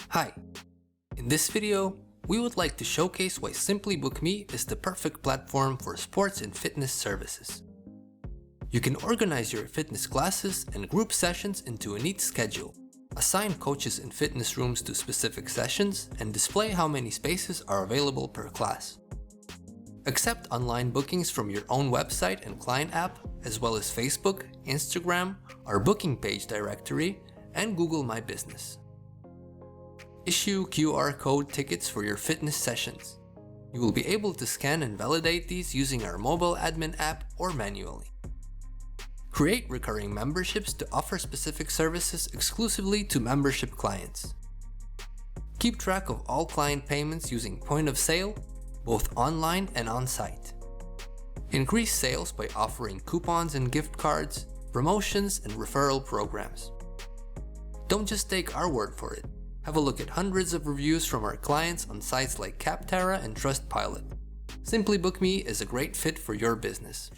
Hi! In this video, we would like to showcase why Simply Book Me is the perfect platform for sports and fitness services. You can organize your fitness classes and group sessions into a neat schedule, assign coaches in fitness rooms to specific sessions, and display how many spaces are available per class. Accept online bookings from your own website and client app, as well as Facebook, Instagram, our booking page directory, and Google My Business. Issue QR code tickets for your fitness sessions. You will be able to scan and validate these using our mobile admin app or manually. Create recurring memberships to offer specific services exclusively to membership clients. Keep track of all client payments using point of sale, both online and on-site. Increase sales by offering coupons and gift cards, promotions, and referral programs. Don't just take our word for it. Have a look at hundreds of reviews from our clients on sites like Capterra and Trustpilot. Simply Book Me is a great fit for your business.